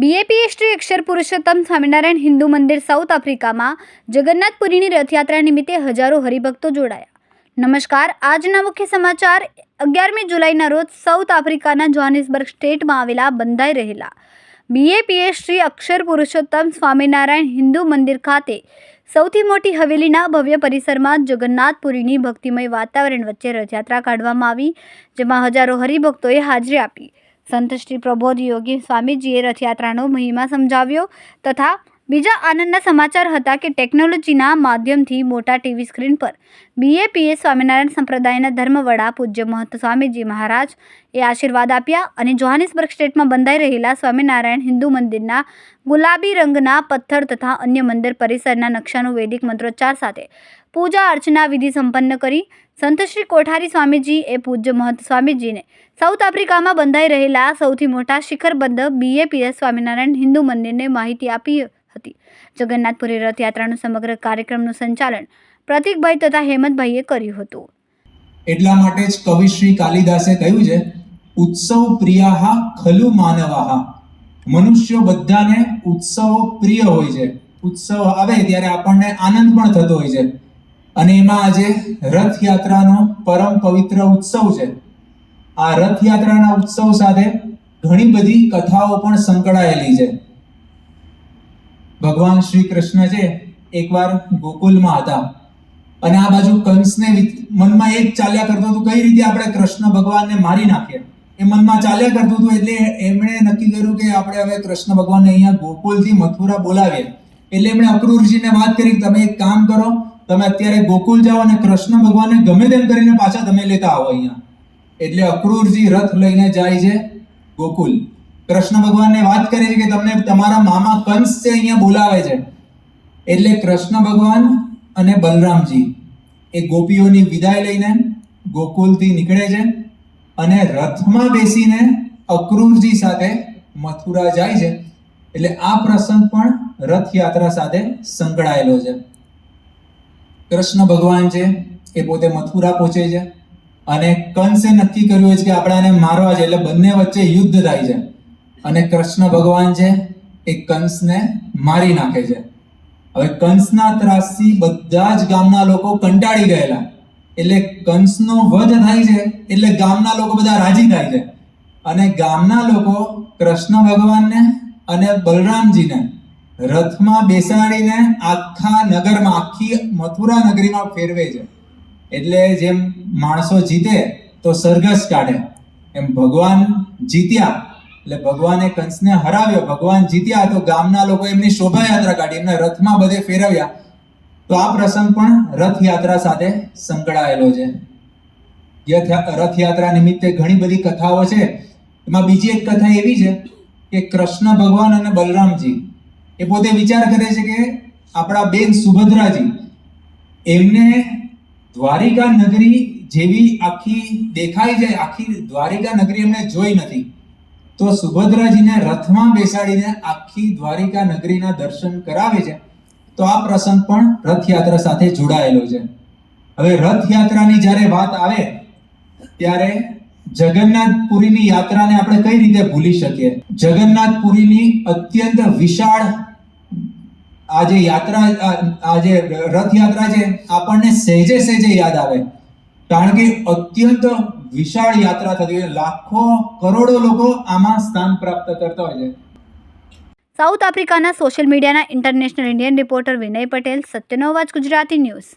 બીએપીએ શ્રી અક્ષર પુરુષોત્તમ સ્વામિનારાયણ હિન્દુ મંદિર સાઉથ આફ્રિકામાં જગન્નાથપુરીની રથયાત્રા નિમિત્તે હજારો હરિભક્તો જોડાયા. નમસ્કાર, આજના મુખ્ય સમાચાર. 11મી જુલાઈના રોજ સાઉથ આફ્રિકાના જોહાનિસબર્ગ સ્ટેટમાં આવેલા બંધાઈ રહેલા બીએપીએ શ્રી અક્ષર પુરુષોત્તમ સ્વામિનારાયણ હિન્દુ મંદિર ખાતે સૌથી મોટી હવેલીના ભવ્ય પરિસરમાં જગન્નાથપુરીની ભક્તિમય વાતાવરણ વચ્ચે રથયાત્રા કાઢવામાં આવી, જેમાં હજારો હરિભક્તોએ હાજરી આપી. સંત શ્રી પ્રબોધ યોગી સ્વામીજીએ રથયાત્રાનો મહિમા સમજાવ્યો તથા બીજા આનંદના સમાચાર હતા કે ટેકનોલોજીના માધ્યમથી મોટા ટીવી સ્ક્રીન પર બીએપીએ સ્વામિનારાયણ સંપ્રદાયના ધર્મવડા પૂજ્ય મહંત સ્વામીજી મહારાજ એ આશીર્વાદ આપ્યા અને જોહાનિસબર્ગ સ્ટેટમાં બંધાઈ રહેલા સ્વામિનારાયણ હિન્દુ મંદિરના ગુલાબી રંગના પથ્થર તથા અન્ય મંદિર પરિસરના નકશાનું વૈદિક મંત્રોચ્ચાર સાથે પૂજા અર્ચના વિધિ સંપન્ન કરી સંત શ્રી કોઠારી સ્વામીજી એ પૂજ્ય મહંત સ્વામીજીને સાઉથ આફ્રિકામાં બંધાઈ રહેલા સૌથી મોટા શિખરબદ્ધ બીએપીએસ સ્વામિનારાયણ હિન્દુ મંદિરને માહિતી આપી હતી. જગન્નાથપુરી રથયાત્રાનું સમગ્ર કાર્યક્રમનું સંચાલન પ્રતિકભાઈ તથા હેમંતભાઈએ કર્યું હતું. એટલા માટે જ કવિ શ્રી કાલિદાસે કહ્યું છે, ઉત્સવ પ્રિયાહા ખલુ માનવાહા. મનુષ્યો બધાને ઉત્સવો પ્રિય હોય છે. ઉત્સવ આવે ત્યારે આપણને આનંદ પણ થતો હોય છે અને એમાં આજે રથયાત્રાનો પરમ પવિત્ર ઉત્સવ છે. આ રથયાત્રાના ઉત્સવ સાથે ઘણી બધી કથાઓ પણ સંકળાયેલી છે. ભગવાન શ્રી કૃષ્ણ છે એકવાર ગોકુલમાં હતા અને આ બાજુ કંસને મનમાં એક ચાલ્યા કરતું હતું, કઈ રીતે આપણે કૃષ્ણ ભગવાનને મારી નાખીએ. એ મનમાં ચાલ્યા કરતું હતું એટલે એમણે નક્કી કર્યું કે આપણે હવે કૃષ્ણ ભગવાનને અહીંયા ગોકુલથી મથુરા બોલાવીએ. એટલે એમણે અક્રૂરજીને વાત કરી, તમે એક કામ કરો, તમે અત્યારે ગોકુલ જાઓ અને કૃષ્ણ ભગવાનને ગમે તેમ કરીને પાછા તમે લેતા આવો અહીંયા. એટલે અક્રૂરજી રથ લઈને જાય છે ગોકુલ. કૃષ્ણ ભગવાનને વાત કરે છે કે તમને તમારા મામા કંસ છે અહીંયા બોલાવે છે. એટલે કૃષ્ણ ભગવાન અને બલરામજી એ ગોપીઓની વિદાય લઈને ગોકુલથી નીકળે છે અને રથમાં બેસીને અક્રૂરજી સાથે મથુરા જાય છે. એટલે આ પ્રસંગ પણ રથયાત્રા સાથે સંકળાયેલો છે. કૃષ્ણ ભગવાન છે એ પોતે મથુરા પહોંચે છે અને કંસે નક્કી કર્યું છે કે આપણે આને મારવા છે. એટલે બંને વચ્ચે યુદ્ધ થાય છે અને કૃષ્ણ ભગવાન છે એ કંસને મારી નાખે છે. હવે કંસના ત્રાસથી બધા જ ગામના લોકો કંટાળી ગયેલા. એટલે કંસનો વધ થાય છે એટલે ગામના લોકો બધા રાજી થાય છે અને ગામના લોકો કૃષ્ણ ભગવાનને અને બલરામજીને રથમાં બેસાડીને આખા નગરમાં, આખી મથુરા નગરીમાં ફેરવે છે. એટલે જેમ માણસો જીતે તો સરઘસ કાઢે, એમ ભગવાન જીત્યા એટલે ભગવાને કંસને હરાવ્યો, ભગવાન જીત્યા તો ગામના લોકો એમની શોભાયાત્રા કાઢી, એમને રથમાં બધે ફેરવ્યા. તો આ પ્રસંગ પણ રથયાત્રા સાથે સંકળાયેલો છે. રથયાત્રા નિમિત્તે ઘણી બધી કથાઓ છે. એમાં બીજી એક કથા એવી છે કે કૃષ્ણ ભગવાન અને બલરામજી એ પોતે વિચાર કરે છે કે આપણા બેન સુભદ્રાજી, એમને દ્વારિકા નગરી જેવી આખી દેખાય છે, આખી દ્વારિકા નગરી એમને જોઈ નથી. તો સુભદ્રાજીને રથમાં બેસાડીને આખી દ્વારિકા નગરીના દર્શન કરાવે છે. તો આ પ્રસંગ પણ રથયાત્રા સાથે જોડાયેલો છે. હવે રથયાત્રાની જ્યારે વાત આવે ત્યારે જગન્નાથપુરીની યાત્રાને આપણે કઈ રીતે ભૂલી શકીએ. જગન્નાથપુરીની અત્યંત વિશાળ આ જે યાત્રા, આ જે રથયાત્રા છે આપણને સહેજે સહેજે યાદ આવે, કારણ કે અત્યંત વિશાળ યાત્રા થતી હોય. લાખો કરોડો લોકો આમાં સ્થાન પ્રાપ્ત કરતા હોય છે. સાઉથ આફ્રિકાના સોશિયલ મીડિયાના ઇન્ટરનેશનલ ઇન્ડિયન રિપોર્ટર વિનય પટેલ, સત્યનો અવાજ ગુજરાતી ન્યૂઝ.